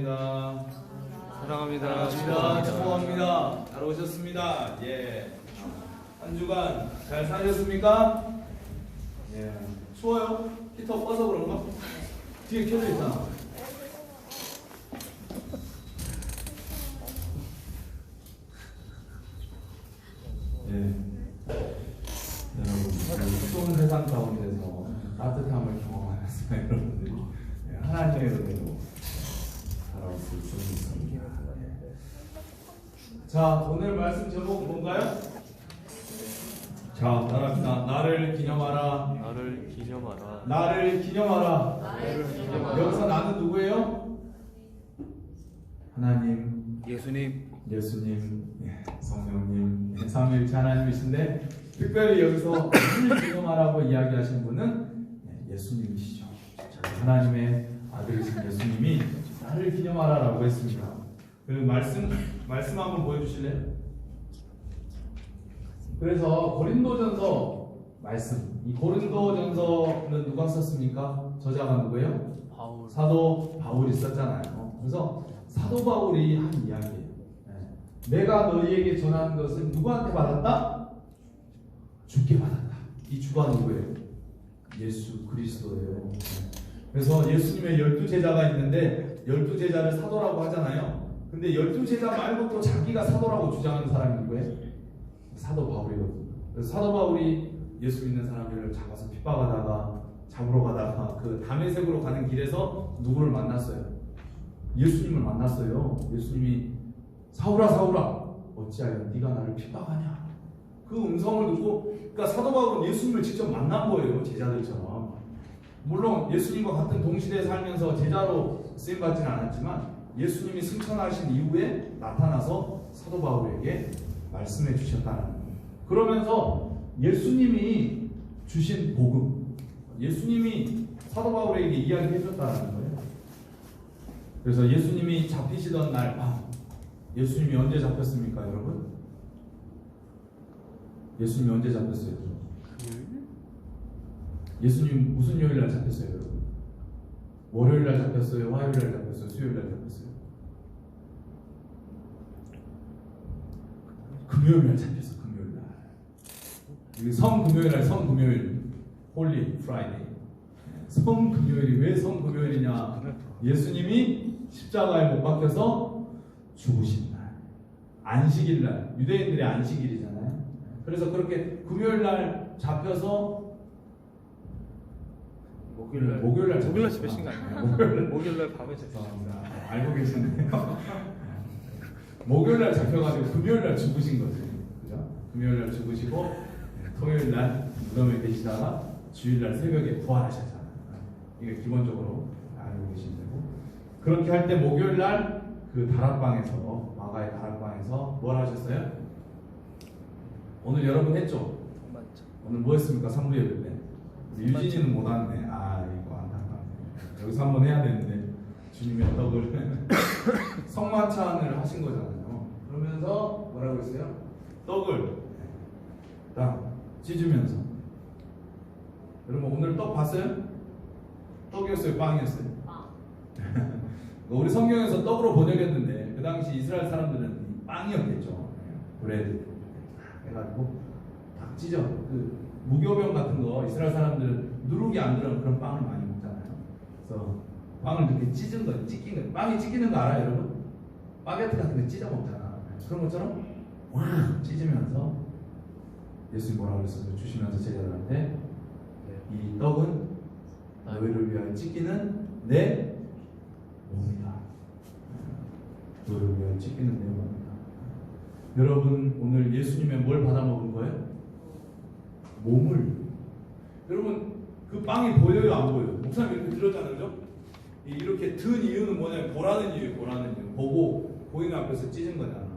축복합니다. 사랑합니다. 축복합니다. 잘 오셨습니다. 예. 한 주간 잘 사셨습니까? 예. 추워요? 히터 꺼서 그런가? 뒤에 켜져 있잖아. 예. 여러분, 추운 세상 가운데서 따뜻함을 경험하면서 여러분들이 하나님의 은혜로 살아올 수 있습니다. 자, 오늘 말씀 제목은 뭔가요? 자, 따라합시다. 나를 기념하라. 나를 기념하라. 나를 기념하라. 나를 기념하라. 여기서 나는 누구예요? 하나님, 예수님. 예수님, 성령님, 삼위일체 하나님이신데 특별히 여기서 나를 기념하라고 이야기하신 분은 예수님이시죠. 하나님의 아들이신 예수님이 나를 기념하라라고 했습니다. 그 말씀 한번 보여주실래요? 그래서 고린도전서 말씀, 이 고린도전서는 누가 썼습니까? 저자가 누구예요? 바울. 사도 바울이 썼잖아요. 그래서 사도 바울이 한 이야기예요. 내가 너희에게 전한 것은 누구한테 받았다? 주께 받았다. 이 주가 누구예요? 예수 그리스도예요. 그래서 예수님의 12제자가 있는데 12제자를 사도라고 하잖아요. 근데 12제자 말고 또 자기가 사도라고 주장하는 사람이 누구예요? 사도 바울이거든요. 그래서 사도 바울이 예수 믿는 사람들을 잡아서 핍박하다가 잡으러 가다가 그 다메섹으로 가는 길에서 누구를 만났어요? 예수님을 만났어요. 예수님이 사울아 사울아 어찌하여 네가 나를 핍박하냐? 그 음성을 듣고, 그러니까 사도 바울은 예수님을 직접 만난 거예요. 제자들처럼. 물론 예수님과 같은 동시대에 살면서 제자로 쓰임받지는 않았지만 예수님이 승천하신 이후에 나타나서 사도 바울에게 말씀해 주셨다는 거예요. 그러면서 예수님이 주신 복음, 예수님이 사도 바울에게 이야기해 줬다는 거예요. 그래서 예수님이 잡히시던 날 밤, 예수님이 언제 잡혔습니까, 여러분? 예수님이 언제 잡혔어요? 예수님 무슨 요일 날 잡혔어요, 여러분? 월요일 날 잡혔어요? 화요일 날 잡혔어요? 수요일 날 잡혔어요? 금요일 날 잡혔어, 금요일 날. 성금요일 날, 성금요일, 홀리 프라이데이. 성금요일이 왜 성금요일이냐? 예수님이 십자가에 못 박혀서 죽으신 날, 안식일 날, 유대인들의 안식일이잖아요. 그래서 그렇게 금요일 날 잡혀서 목요일 날 잡히신 거 아니에요? 목요일 날 밤에 잡히셨습니다. 알고 계시네요. 목요일 날 잡혀가지고 금요일 날 죽으신 거죠. 그죠? 금요일 날 죽으시고 토요일 날 무덤에 계시다가 주일 날 새벽에 부활하셨잖아요. 이게 기본적으로 알고 계시면 되고, 그렇게 할 때 목요일 날 그 다락방에서, 마가의 다락방에서 뭘 하셨어요? 오늘 여러분 했죠? 맞죠. 오늘 뭐 했습니까? 3부 예배 때. 유진이는 못 왔네. 아, 이거 안타깝네. 여기서 한번 해야 되는데 주님의 떡을 성만찬을 하신 거잖아요. 그러면서 뭐라고 했어요? 떡을 딱 찢으면서. 여러분 오늘 떡 봤어요? 떡이었어요? 빵이었어요? 우리 성경에서 떡으로 번역했는데 그 당시 이스라엘 사람들은 빵이었겠죠. 브레드 해가지고 딱 찢어. 그 무교병 같은 거 이스라엘 사람들은 누룩이 안 들어간 그런 빵을 많이 먹잖아요. 그래서 빵을 이렇게 찢은 거, 찢긴 거, 빵이 찢기는 거 알아요, 여러분? 바게트 같은 거 찢어 먹잖아. 그런 것처럼 와 찢으면서 예수님 뭐라고 그랬어요? 주시면서 제자들한테 이 떡은 너희를 위하여 찢기는 내 몸이다. 너희를 위하여 찢기는 내 몸이다. 여러분 오늘 예수님의 뭘 받아 먹은 거예요? 몸을. 여러분 그 빵이 보여요, 안 보여요? 목사님 이렇게 들었잖아요, 그죠? 이렇게 든 이유는 뭐냐면 보라는 이유예요. 보라는 이유. 보고 보이는 앞에서 찢은 거잖아.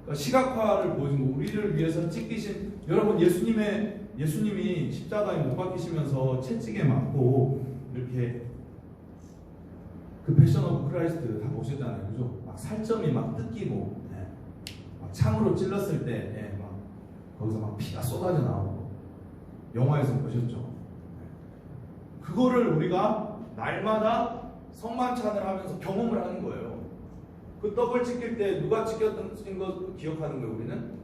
그러니까 시각화를 보여준 거. 우리를 위해서 찢기신, 여러분 예수님이 십자가에 못 박히시면서 채찍에 맞고 이렇게 그 패션 오브 크라이스트 다 보셨잖아요, 그죠? 막 살점이 막 뜯기고, 막 창으로 찔렀을 때, 막 거기서 막 피가 쏟아져 나오고, 영화에서 보셨죠? 그거를 우리가 날마다 성만찬을 하면서 경험을 하는 거예요. 그 떡을 찢길 때 누가 찢겼던 거 기억하는 거예요. 우리는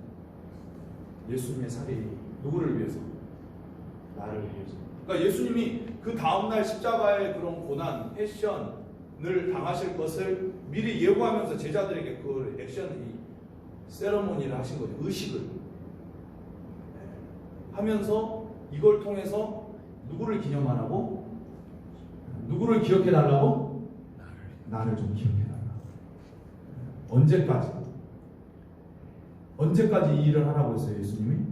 예수님의 살이 누구를 위해서? 나를 위해서. 그러니까 예수님이 그 다음날 십자가의 그런 고난, 패션을 당하실 것을 미리 예고하면서 제자들에게 그 액션, 이 세러모니를 하신 거죠. 의식을 하면서 이걸 통해서 누구를 기념하라고? 누구를 기억해 달라고? 나를 좀 기억해 달라. 언제까지? 언제까지 이 일을 하라고 했어요, 예수님이?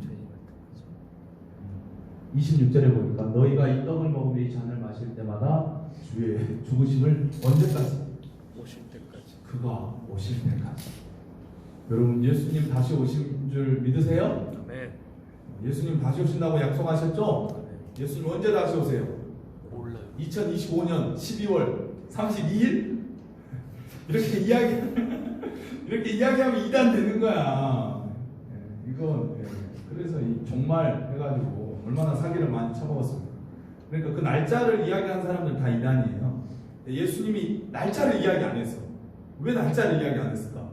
26절에 보니까 너희가 이 떡을 먹으며 이 잔을 마실 때마다 주의 죽으심을 언제까지? 오실 때까지. 그가 오실 때까지. 여러분, 예수님 다시 오신 줄 믿으세요? 네. 예수님 다시 오신다고 약속하셨죠? 예수님 언제 다시 오세요? 몰라요. 2025년 12월 32일? 이렇게 이야기하면 이단 되는 거야. 이건 그래서 이 종말 해가지고 얼마나 사기를 많이 쳐먹었습니까? 그러니까 그 날짜를 이야기하는 사람들 다 이단이에요. 예수님이 날짜를 이야기 안 했어. 왜 날짜를 이야기 안 했을까?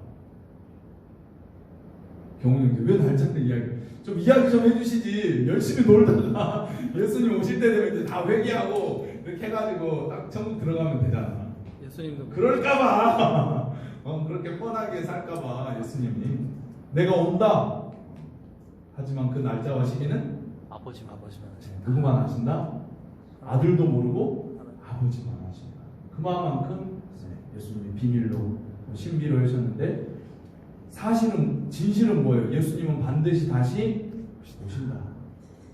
경훈 형제 왜 날짜를 이야기 좀 해주시지. 열심히 놀다가 예수님 오실 때 되면 이제 다 회개하고 이렇게 해가지고 딱 천국 들어가면 되잖아. 예수님도 그럴까봐 그렇게 뻔하게 살까봐 예수님이 내가 온다. 하지만 그 날짜와 시기는 아버지만 하시는. 누구만 아신다? 아들도 모르고 아버지만 아신다. 그만큼 예수님이 비밀로 신비로 하셨는데 사실은 진실은 뭐예요? 예수님은 반드시 다시 오신다.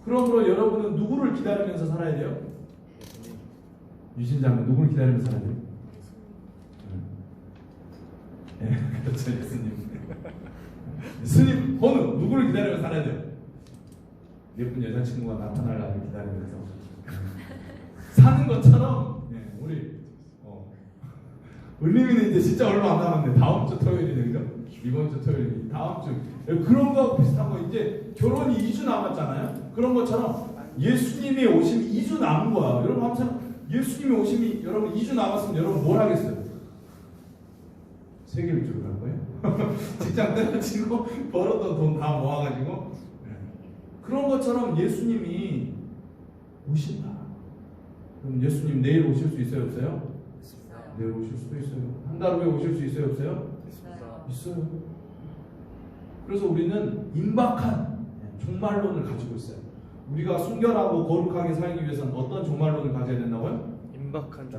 그러므로 여러분은 누구를 기다리면서 살아야 돼요? 유신자는 누구를 기다리면서 살아야 돼요? 네, 그렇죠. 예수님 번호 누구를 기다리면서 살아야 돼요? 예쁜 여자친구가 나타나려고 기다리면서 사는 것처럼 우리 은림이는 이제 진짜 얼마 안 남았네. 다음 주 토요일이네, 그죠? 이번 주 토요일, 다음 주 그런 거하고 비슷한 거. 이제 결혼이 2주 남았잖아요. 그런 것처럼 예수님이 오심이 2주 남은 거야. 여러분 항상 예수님이 오심이 여러분 2주 남았으면 여러분 뭘 하겠어요? 세계 일주를 갈 거예요? 직장 때려치고 벌어도 돈 다 모아가지고 그런 것처럼 예수님이 오신다. 그럼 예수님 내일 오실 수 있어요, 없어요? 내일 오실 수도 있어요. 한 달 후에 오실 수 있어요, 없어요? 있어요. 그래서 우리는 임박한 종말론을 가지고 있어요. 우리가 순결하고 거룩하게 살기 위해서는 어떤 종말론을 가져야 된다고요? 임박한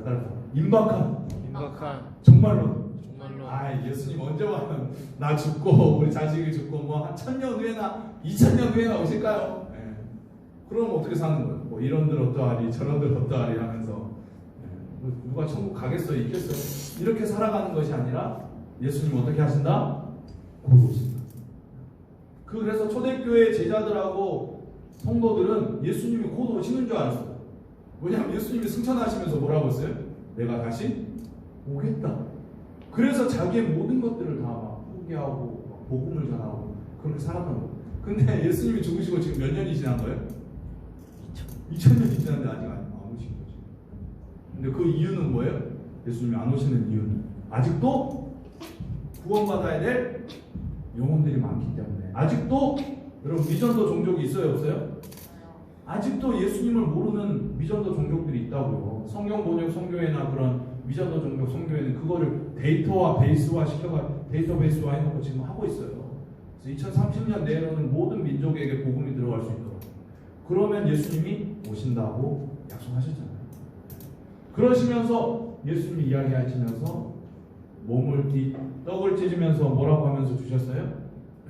종말론. 정말로. 예수님 언제 와요? 나 죽고 우리 자식이 죽고 뭐 한 1000년 후에나 2000년 후에나 오실까요? 그럼 어떻게 사는 거예요? 뭐 이런들 어떠하리 저런들 어떠하리 하면서 누가 천국 가겠어요? 있겠어요? 이렇게 살아가는 것이 아니라 예수님 어떻게 하신다? 곧 오신다. 그래서 초대교회 제자들하고 성도들은 예수님이 곧 오시는 줄 알았어요. 왜냐하면 예수님이 승천하시면서 뭐라고 했어요? 내가 다시 오겠다. 그래서 자기의 모든 것들을 다 막 포기하고 복음을 전하고 그렇게 살았던 거예요. 근데 예수님이 죽으시고 지금 몇 년이 지난 거예요? 2000년이 지났는데 아직 안 오신 거죠. 근데 그 이유는 뭐예요? 예수님이 안 오시는 이유는 아직도 구원받아야 될 영혼들이 많기 때문에. 아직도 여러분 미전도 종족이 있어요, 없어요? 아직도 예수님을 모르는 미전도 종족들이 있다고요. 성경 번역 성교회나 그런 미전도 종족 성교회는 그거를 데이터와 베이스화 시켜가 데이터베이스화 해놓고 지금 하고 있어요. 그래서 2030년 내로는 모든 민족에게 복음이 들어갈 수 있도록. 그러면 예수님이 오신다고 약속하셨잖아요. 그러시면서 예수님이 이야기하시면서 떡을 찢으면서 뭐라고 하면서 주셨어요?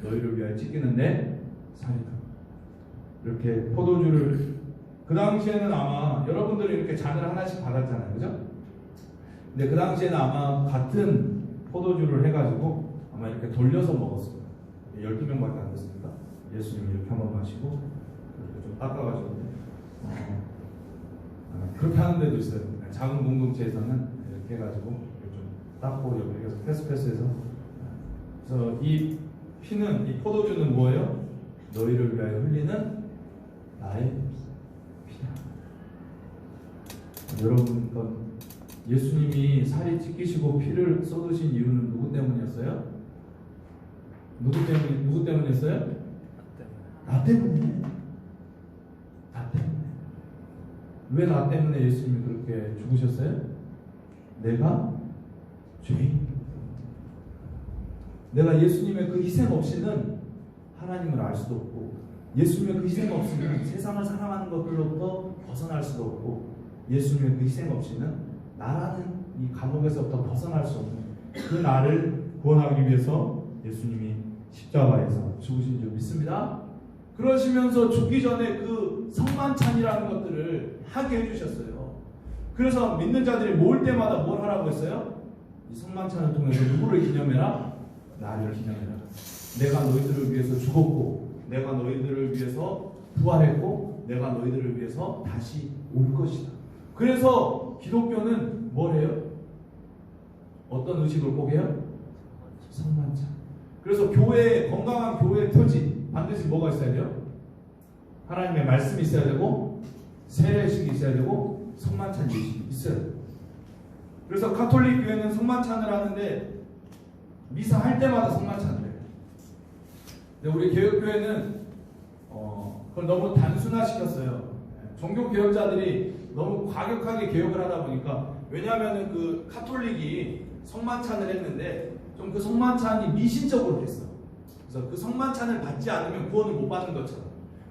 너희를 위하여 찢기는 내 살이다. 이렇게 포도주를 그 당시에는 아마 여러분들이 이렇게 잔을 하나씩 받았잖아요, 그죠? 근데 그 당시에는 아마 같은 포도주를 해가지고 아마 이렇게 돌려서 먹었어요. 12명밖에 안 됐습니다. 예수님이 이렇게 한번 마시고 이렇게 좀 닦아가지고 그렇게 하는 데도 있어요. 작은 공동체에서는 이렇게 해가지고 좀 닦고 여기서 패스해서. 그래서 이 피는, 이 포도주는 뭐예요? 너희를 위하여 흘리는 나의 피다. 여러분 건 예수님이 살이 찢기시고 피를 쏟으신 이유는 누구 때문이었어요? 누구 때문이었어요? 나 때문에. 나 때문에. 왜 나 때문에 예수님이 그렇게 죽으셨어요? 내가 죄인. 내가 예수님의 그 희생 없이는 하나님을 알 수도 없고, 예수님의 그 희생 없이는 세상을 사랑하는 것들로부터 벗어날 수도 없고, 예수님의 그 희생 없이는 나라는 이 감옥에서부터 벗어날 수 없는 그 나를 구원하기 위해서 예수님이 십자가에서 죽으신 줄 믿습니다. 그러시면서 죽기 전에 그 성만찬이라는 것들을 하게 해주셨어요. 그래서 믿는 자들이 모을 때마다 뭘 하라고 했어요? 이 성만찬을 통해서 누구를 기념해라? 나를 기념해라. 내가 너희들을 위해서 죽었고, 내가 너희들을 위해서 부활했고, 내가 너희들을 위해서 다시 올 것이다. 그래서 기독교는 뭘 해요? 어떤 의식을 꼭 해요? 성만찬. 그래서 교회, 건강한 교회 표지 반드시 뭐가 있어야 돼요? 하나님의 말씀이 있어야 되고, 세례식이 있어야 되고, 성만찬 예식이 있어야 돼요. 그래서 가톨릭 교회는 성만찬을 하는데 미사 할 때마다 성만찬을 해요. 근데 우리 개혁교회는 그걸 너무 단순화시켰어요. 종교 개혁자들이 너무 과격하게 개혁을 하다 보니까, 왜냐하면 그 가톨릭이 성만찬을 했는데 좀 그 성만찬이 미신적으로 됐어. 그래서 그 성만찬을 받지 않으면 구원을 못 받는 것처럼.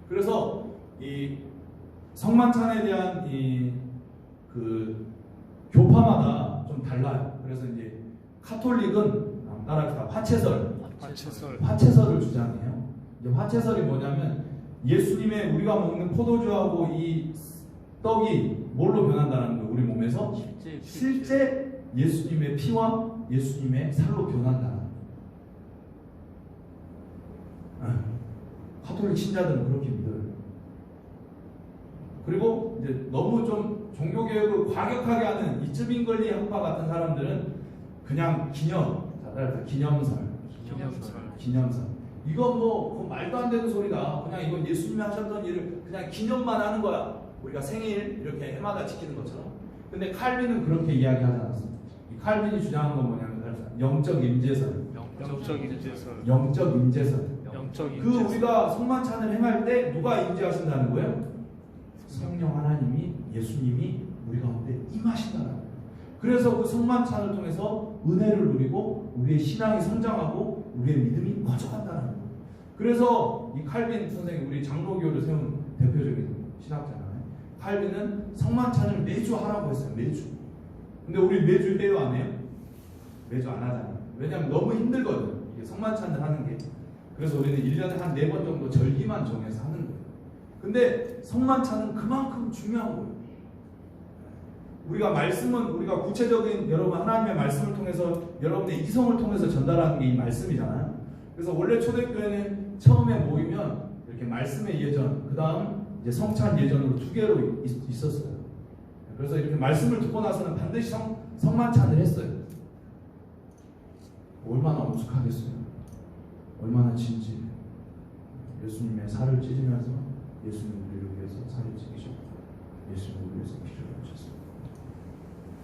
그래서 이 성만찬에 대한 이 그 교파마다 좀 달라요. 그래서 이제 가톨릭은 따라합시다. 화채설을 주장해요. 이제 화채설이 뭐냐면, 예수님의 우리가 먹는 포도주하고 이 떡이 뭘로 변한다는 거예요? 우리 몸에서 실제 예수님의 피와 예수님의 살로 변한다는 거예요. 가톨릭 신자들은 그렇게 믿어요. 그리고 이제 너무 좀 종교개혁을 과격하게 하는 이 쯔빙글리 학파 같은 사람들은 그냥 기념설. 이건 뭐 말도 안 되는 소리다. 그냥 이건 예수님이 하셨던 일을 그냥 기념만 하는 거야. 우리가 생일 이렇게 해마다 지키는 것처럼. 근데 칼빈은 그렇게 이야기하지 않았습니다. 이 칼빈이 주장하는 건 뭐냐면 영적 임재설. 그 우리가 성만찬을 행할 때 누가 임재하신다는 거예요? 성령 하나님이, 예수님이 우리 가운데 임하신다는 거예요. 그래서 그 성만찬을 통해서 은혜를 누리고 우리의 신앙이 성장하고 우리의 믿음이 커져간다는 거예요. 그래서 이 칼빈 선생님, 우리 장로교를 세운 대표적인 신학자잖아요. 칼빈은 성만찬을 매주 하라고 했어요. 매주. 근데 우리 매주 해요, 안 해요? 매주 안 하잖아요. 왜냐하면 너무 힘들거든요. 이게 성만찬을 하는 게. 그래서 우리는 1년에 한 4번 정도 절기만 정해서 하는 거예요. 근데 성만찬은 그만큼 중요한 거예요. 우리가 말씀은 우리가 구체적인 여러분 하나님의 말씀을 통해서 여러분의 이성을 통해서 전달하는 게 이 말씀이잖아요. 그래서 원래 초대교회는 처음에 모이면 이렇게 말씀의 예전, 그 다음 이제 성찬 예전으로 2개로 있었어요. 그래서 이렇게 말씀을 듣고 나서는 반드시 성만찬을 했어요. 얼마나 오죽하겠어요. 얼마나 진지해요. 예수님의 살을 찢으면서 예수님 우리를 위해서 살을 찢으셨고, 예수님 우리를 위해서 피를 흘리셨어요.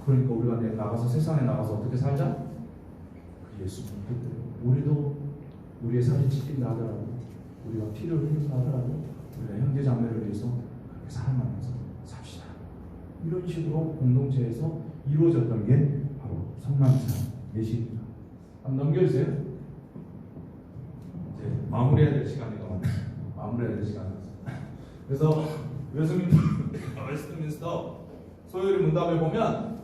그러니까 우리가 나가서 세상에 나가서 어떻게 살자? 그 예수님 뜻대로. 우리도 우리의 살이 찢긴다 하더라도, 우리가 피를 흘린다 하더라도 우리가 형제 자매를 위해서 그렇게 사랑하면서 삽시다. 이런 식으로 공동체에서 이루어졌던 게 바로 성만찬 예식입니다. 한번 넘겨주세요. 이제 마무리해야 될 시간이거든요. 마무리해야 될 시간이었어요. 그래서 웨스트민스터 소요리 문답을 보면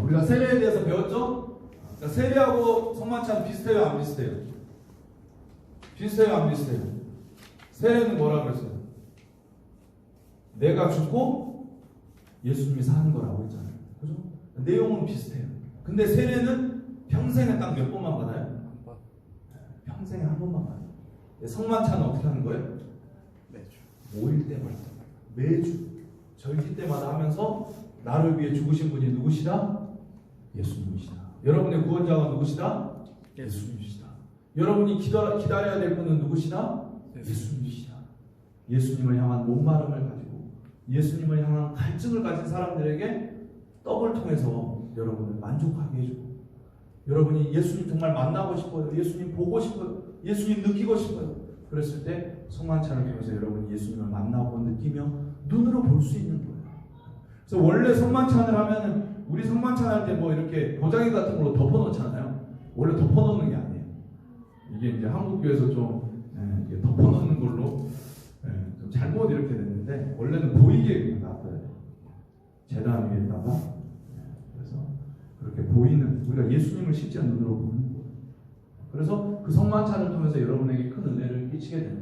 우리가 세례에 대해서 배웠죠? 그러니까 세례하고 성만찬 비슷해요, 안 비슷해요? 비슷해요, 안 비슷해요? 세례는 뭐라 그랬어요? 내가 죽고 예수님이 사는 거라고 했잖아요. 그죠? 내용은 비슷해요. 근데 세례는 평생에 딱 몇 번만 받아요? 평생에 한 번만 받아요. 성만찬은 어떻게 하는 거예요? 매주. 모일 때마다. 매주. 절기 때마다 하면서 나를 위해 죽으신 분이 누구시다? 예수님이시다. 여러분의 구원자가 누구시다? 예수님이시다. 여러분이 기다려야 될 분은 누구시다? 예수님이시다. 예수님을 향한 목마름을 가지고 예수님을 향한 갈증을 가진 사람들에게 떡을 통해서 여러분을 만족하게 해주고, 여러분이 예수님 정말 만나고 싶어요, 예수님 보고 싶어요, 예수님 느끼고 싶어요, 그랬을 때 성만찬을 통해서 여러분이 예수님을 만나고 느끼며 눈으로 볼 수 있는 거예요. 그래서 원래 성만찬을 하면은 우리 성만찬할 때 뭐 이렇게 도자기 같은 걸로 덮어놓잖아요. 원래 덮어놓는 게 아니에요. 이게 이제 한국 교회에서 좀 이게 덮어놓는 걸로 좀 잘못 이렇게 됐는데, 원래는 보이게 놔둬야 돼요. 제단 위에다가. 그래서 그렇게 보이는, 우리가 예수님을 실제 눈으로 보는 거예요. 그래서 그 성만찬을 통해서 여러분에게 큰 은혜를 끼치게 되는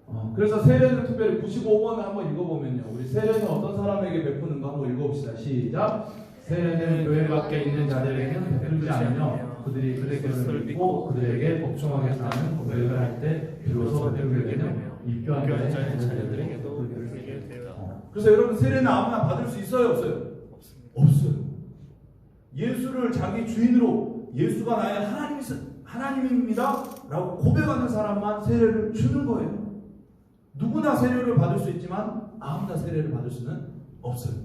거예요. 그래서 세례는 특별히 95번을 한번 읽어보면요, 우리 세례는 어떤 사람에게 베푸는가 한번 읽어봅시다. 시작. 세례는 교회 밖에 있는 자들에게는 베풀지 않으며 그들이 그리스도를 믿고 그들에게 복종하겠다는 고백을 할 때 비로소 베풀게 되며 입교한 자의 자녀들에게도 베풀게 되어. 그래서 여러분, 세례는 아무나 받을 수 있어요, 없어요? 없어요. 예수를 자기 주인으로, 예수가 나의 하나님입니다 라고 고백하는 사람만 세례를 주는 거예요. 누구나 세례를 받을 수 있지만 아무나 세례를 받을 수는 없어요.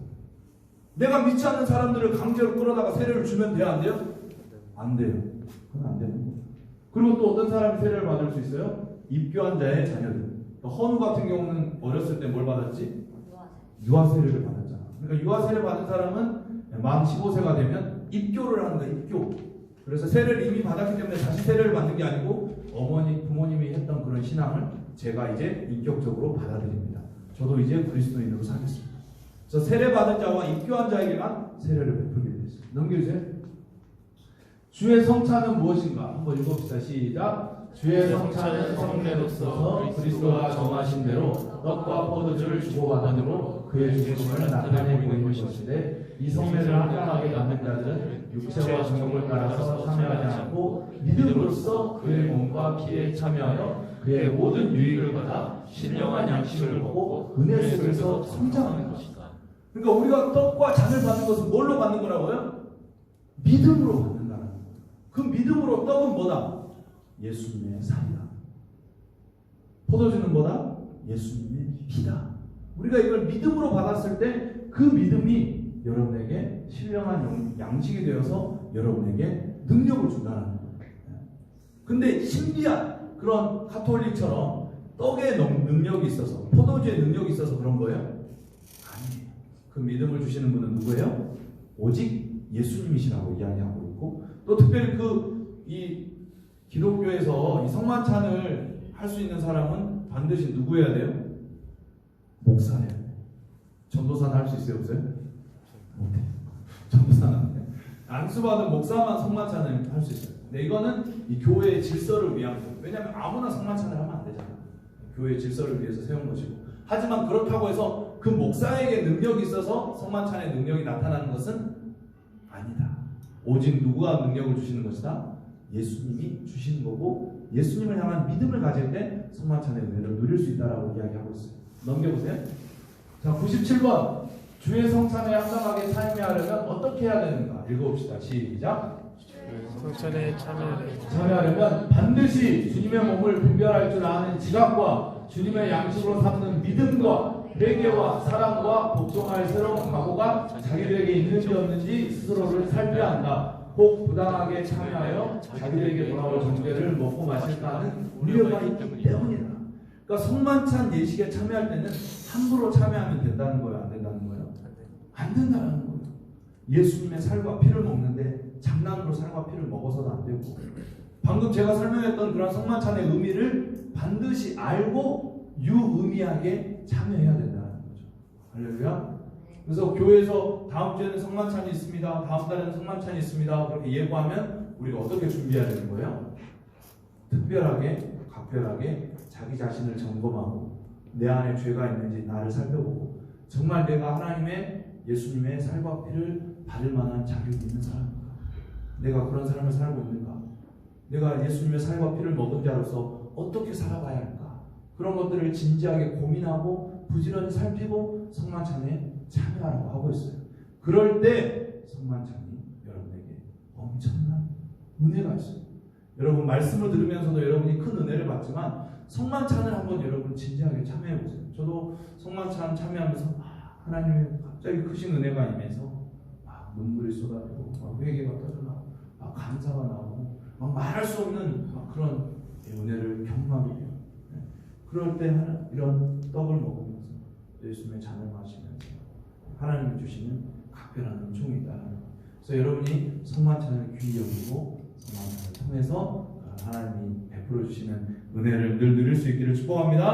내가 믿지 않는 사람들을 강제로 끌어다가 세례를 주면 돼요, 안 돼요? 안 돼요. 그건 안 되는 거예요. 그리고 또 어떤 사람이 세례를 받을 수 있어요? 입교한 자의 자녀들. 헌우 같은 경우는 어렸을 때 뭘 받았지? 유아 세례를 받았잖아. 그러니까 유아 세례 받은 사람은 만 15세가 되면 입교를 하는 거야, 입교. 그래서 세례를 이미 받았기 때문에 다시 세례를 받는 게 아니고 부모님이 했던 그런 신앙을 제가 이제 인격적으로 받아들입니다. 저도 이제 그리스도인으로 살겠습니다. 그래서 세례 받은 자와 입교한 자에게만 세례를 베풀게 됐어요. 넘겨주세요. 주의 성찬은 무엇인가? 한번 읽어봅시다. 시작. 주의 성찬은 성례로서 그리스도가 정하신 대로 떡과 포도주를 주고받음으로 그의 죽으심을 나타내 보이는 것인데, 이 성례를 합당하게 갖는 자들은 육체와 정욕을 따라서 참여하지 않고 믿음으로써 그의 몸과 피에 참여하여 그의 모든 유익을 받아 신령한 양식을 먹고 은혜 속에서 성장하는 것이다. 그러니까 우리가 떡과 잔을 받는 것은 뭘로 받는 거라고요? 믿음으로 받는다는 거예요. 그 믿음으로 떡은 뭐다? 예수님의 살이다. 포도주는 뭐다? 예수님의 피다. 우리가 이걸 믿음으로 받았을 때 그 믿음이 여러분에게 신령한 양식이 되어서 여러분에게 능력을 준다는 거예요. 근데 신비한 그런 가톨릭처럼 떡의 능력이 있어서, 포도주의 능력이 있어서 그런 거예요? 아니에요. 그 믿음을 주시는 분은 누구예요? 오직 예수님이시라고 이야기하고 있고, 또 특별히 이 기독교에서 이 성만찬을 할 수 있는 사람은 반드시 누구여야 돼요? 목사예요. 전도사는 할 수 있어요, 없어요? 못해요. 전도사는 안 돼요. 안수받은 목사만 성만찬을 할 수 있어요. 근데 이거는 이 교회의 질서를 위한 거예요. 왜냐하면 아무나 성만찬을 하면 안 되잖아요. 교회의 질서를 위해서 세운 것이고. 하지만 그렇다고 해서 그 목사에게 능력이 있어서 성만찬의 능력이 나타나는 것은 아니다. 오직 누구가 능력을 주시는 것이다? 예수님이 주시는 거고, 예수님을 향한 믿음을 가질 때 성만찬의 은혜를 누릴 수 있다라고 이야기하고 있어요. 넘겨보세요. 자, 97번. 주의 성찬에 합당하게 참여하려면 어떻게 해야 되는가? 읽어봅시다. 시작. 성찬에 참여하려면 반드시 주님의 몸을 분별할 줄 아는 지각과 주님의 양식으로 삼는 믿음과 회개와 사랑과 복종할 새로운 각오가 자기들에게 있는지 없는지 스스로를 살펴야 한다. 혹 부당하게 참여하여 자기들에게 돌아올 정죄를 먹고 마실까는 우려가 있기 때문이다. 그러니까 성만찬 예식에 참여할 때는 함부로 참여하면 된다는 거예요, 안 된다는 거예요? 안 된다는 거예요. 예수님의 살과 피를 먹는데 장난으로 살과 피를 먹어서도 안 되고, 방금 제가 설명했던 그런 성만찬의 의미를 반드시 알고 유의미하게 참여해야 된다는 거죠. 할렐루야. 그래서 교회에서 다음 주에는 성만찬이 있습니다, 다음 달에는 성만찬이 있습니다, 그렇게 예고하면 우리가 어떻게 준비해야 되는 거예요? 특별하게, 각별하게 자기 자신을 점검하고 내 안에 죄가 있는지 나를 살펴보고, 정말 내가 하나님의 예수님의 살과 피를 받을 만한 자격이 있는 사람인가? 내가 그런 삶을 살고 있는가? 내가 예수님의 살과 피를 먹은 자로서 어떻게 살아가야 할까? 그런 것들을 진지하게 고민하고 부지런히 살피고 성만찬에 참여하라고 하고 있어요. 그럴 때 성만찬이 여러분에게 엄청난 은혜가 있어요. 여러분, 말씀을 들으면서도 여러분이 큰 은혜를 받지만 성만찬을 한번 여러분 진지하게 참여해 보세요. 저도 성만찬 참여하면서 하나님의 갑자기 크신 은혜가 임해서 막 눈물이 쏟아지고 막 회개가 터져나오고 막 감사가 나오고 막 말할 수 없는 막 그런 은혜를 경험하게 돼요. 그럴 때 이런 떡을 먹으면서 예수님의 잔을 마시면서 하나님이 주시는 각별한 은총이 있다는 거. 그래서 여러분이 성만찬을 귀히 여기고 성만찬을 통해서 하나님이 베풀어 주시는 은혜를 늘 누릴 수 있기를 축복합니다.